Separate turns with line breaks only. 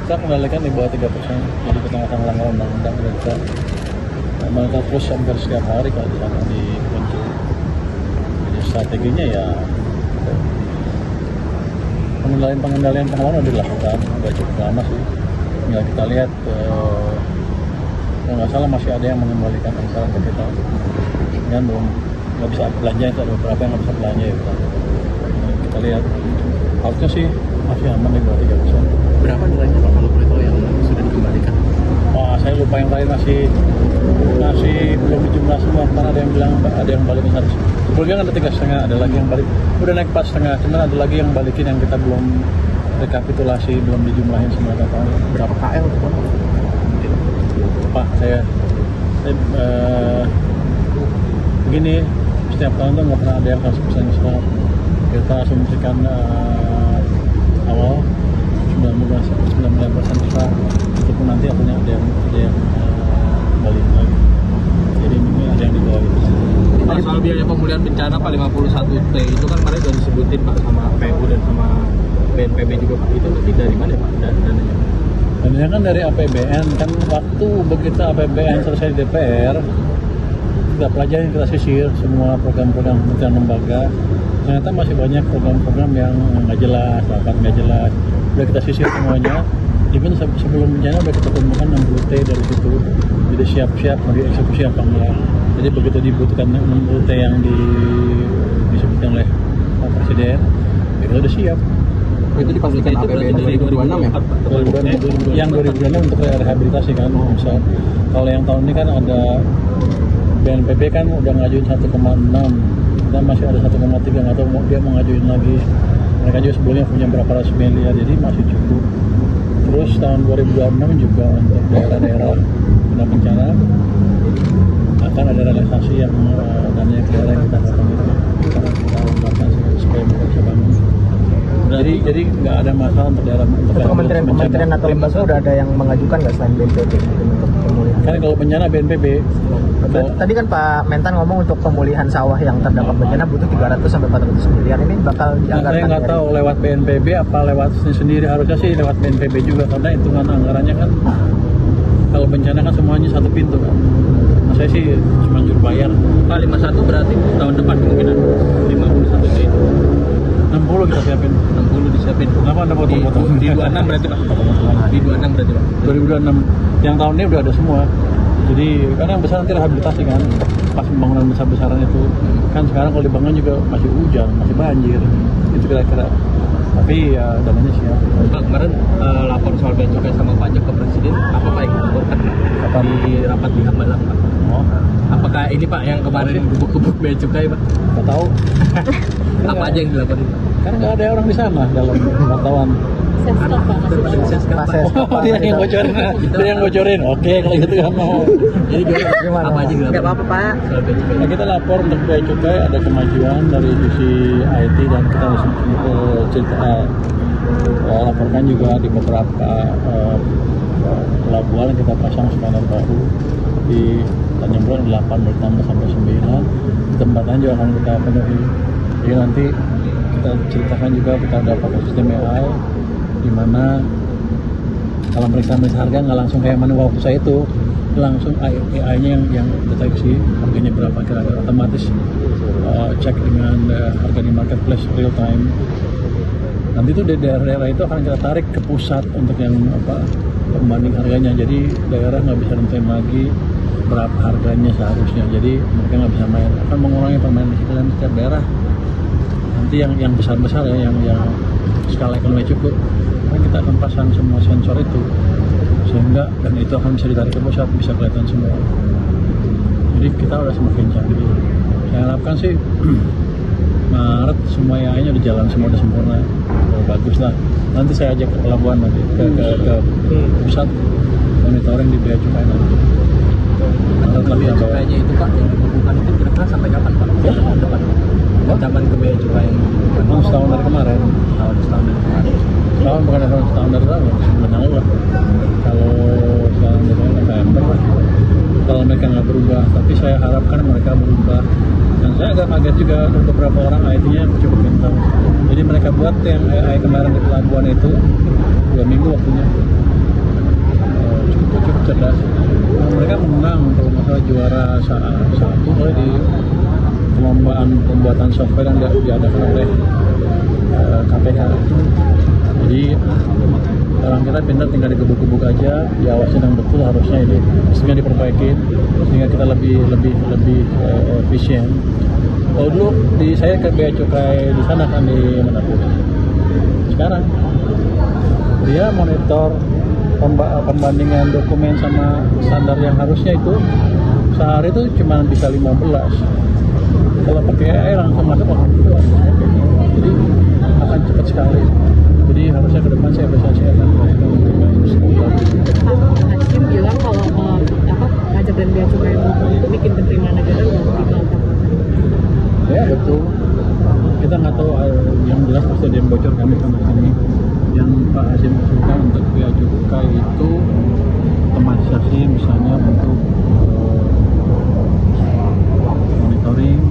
kita kendalikan di bawah 3%, jadi kita akan melanggar undang-undang dan kita monitor terus hampir setiap hari kalau di sana di Kunci. Jadi strateginya ya pengendalian pengawalan udah dilakukan, udah cukup lama sih. Ya kita lihat kalau nggak salah masih ada yang mengembalikan anggaran ke kita, kan belum nggak bisa belanja, itu ada beberapa yang nggak bisa belanja ya. Kita lihat harusnya sih masih aman di bawah 3%.
Berapa nilainya Pak kalau boleh tahu yang sudah dikembalikan?
Wah, saya lupa yang lain masih belum dijumlah semua. Karena ada yang bilang ada yang balikin harus. Sebelumnya kan ada 3,5, ada lagi yang balik. Udah naik 4,5, cuman ada lagi yang balikin yang kita belum rekapitulasi, belum dijumlahin semua datanya.
Berapa KL Pak?
Pak, saya begini, setiap tahun tuh nggak pernah ada yang 100% diserap. Kita asumsikan awal 99% diserap, ataupun nanti akhirnya ada yang balik lagi. Jadi ini ada yang di bawah itu.
Pak, soal biaya pemulihan bencana Pak 51T itu kan kemarin sudah disebutin Pak sama PU dan sama BNPB juga Pak. Itu lebih dari mana Pak dananya?
Dananya kan dari APBN, kan waktu begitu APBN selesai di DPR, kita pelajari, kita sisir semua program-program kementerian lembaga. Ternyata masih banyak program-program yang nggak jelas, bahkan nggak jelas. Udah kita sisir semuanya. Even sebelum bencana udah kita kumpulkan 60T dari situ. Jadi siap-siap mau dieksekusi apa enggak. Jadi begitu dibutuhkan 60T yang disebutkan oleh Pak Presiden, itu udah siap.
Itu dipastikan
Itu
APBN
dari
2026 ya Pak?
Yang 2026 untuk rehabilitasi kan. Misal kalau yang tahun ini kan ada BNPB kan udah ngajuin 1,6 dan masih ada 1,3, atau dia mau ngajuin lagi. Mereka juga sebelumnya punya berapa ratus miliar, jadi masih cukup. Terus tahun 2026 juga untuk daerah-daerah kena bencana akan ada realisasi yang dananya ke daerah yang kita dapat itu kita lembakan supaya mereka bisa bangun. Jadi nggak ada masalah untuk daerah untuk
kementerian atau lembaga udah ada yang mengajukan nggak selain BNPB untuk pemulihan?
Kan kalau bencana BNPB.
Tadi kan Pak Mentan ngomong untuk pemulihan sawah yang terdampak bencana butuh 300 sampai 400 miliar. Ini bakal dianggarkan?
Saya nggak tahu lewat BNPB apa lewat sendiri, harusnya sih lewat BNPB juga karena hitungan anggarannya kan kalau bencana kan semuanya satu pintu kan. Nah, saya sih cuma juru bayar.
Pak 51 berarti tahun depan kemungkinan 51T itu
60 kita siapin.
60 disiapin.
Kenapa Anda potong-potong?
Di 26 berarti Pak. Di 26 berarti Pak.
2026 yang tahun ini udah ada semua. Jadi karena yang besar nanti rehabilitasi kan, pas pembangunan besar-besaran itu kan sekarang kalau dibangun juga masih hujan, masih banjir, itu kira-kira. Tapi ya dananya siap.
Pak, kemarin lapor soal bea cukai sama pajak ke Presiden, apa Pak yang dilaporkan
Kapan?
di rapat di Hambalang Pak?
Oh,
Apakah ini Pak yang kemarin gubuk-gubuk bea cukai Pak?
nggak tahu.
Apa aja yang dilaporin Pak?
Kan nggak ada orang di sana dalam wartawan. Oh, dia yang bocorin. Dia yang bocorin. Oke, kalau gitu kan mau.
Jadi gimana? Apa aja yang dilaporin?
Nggak apa-apa Pak.
Soal bea cukai.
Nah, kita lapor untuk bea cukai ada kemajuan dari sisi IT dan kita laporkan juga di beberapa pelabuhan yang kita pasang scanner baru di Tanjung Priok 8 bertambah sampai 9. Di tempat lain juga akan kita penuhi. Jadi nanti kita ceritakan juga kita ada pakai sistem AI di mana kalau mereka harga nggak langsung kayak manual saya itu, langsung AI-nya yang deteksi harganya berapa, kira-kira otomatis cek dengan harga di marketplace real time. Nanti itu di daerah-daerah itu akan kita tarik ke pusat untuk yang pembanding harganya. Jadi daerah nggak bisa nentuin lagi berapa harganya seharusnya. Jadi mereka nggak bisa main, akan mengurangi permainan di situ dan setiap daerah. Nanti yang besar-besar ya, yang skala ekonomi cukup, kan kita akan pasang semua sensor itu sehingga dan itu akan bisa ditarik ke pusat, bisa kelihatan semua. Jadi kita udah semakin canggih. Saya harapkan sih Maret semua AI-nya udah jalan, semua udah sempurna, bagus lah. Nanti saya ajak ke pelabuhan nanti ke pusat monitoring di bea cukai nanti. Maret lagi
Bea cukainya itu Pak yang dibukukan itu kira-kira sampai kapan Pak? Tahun depan. Ancaman ke bea cukai yang dibukukan
setahun dari kemarin.
setahun dari kemarin.
Setahun bukan setahun dari lalu, sebenarnya lah. Kalau setahun dari November lah. Kalau mereka nggak berubah, tapi saya harapkan mereka berubah. Dan saya agak kaget juga untuk beberapa orang IT-nya cukup pintar. Jadi mereka buat yang AI kemarin di pelabuhan itu 2 minggu waktunya. pembuatan software yang diadakan oleh KPK. Jadi orang kita pintar tinggal digebuk-gebuk aja, diawasin yang betul harusnya ini, sehingga diperbaiki, sehingga kita lebih efisien. Oh dulu saya ke bea cukai di sana kan di Manado. Sekarang dia monitor pembandingan dokumen sama standar yang harusnya itu sehari itu cuma bisa 15. Kalau pakai air langsung masuk akan keluar. Jadi akan cepat sekali. Jadi harusnya ke depan saya akan melakukan
Hakim bilang kalau pajak dan bea cukai itu bikin penerimaan negara nggak digampang.
Ya betul. Kita nggak tahu yang jelas pasti ada yang bocor kami sama sini. Yang Pak Hasim usulkan untuk bea cukai itu otomatisasi misalnya untuk monitoring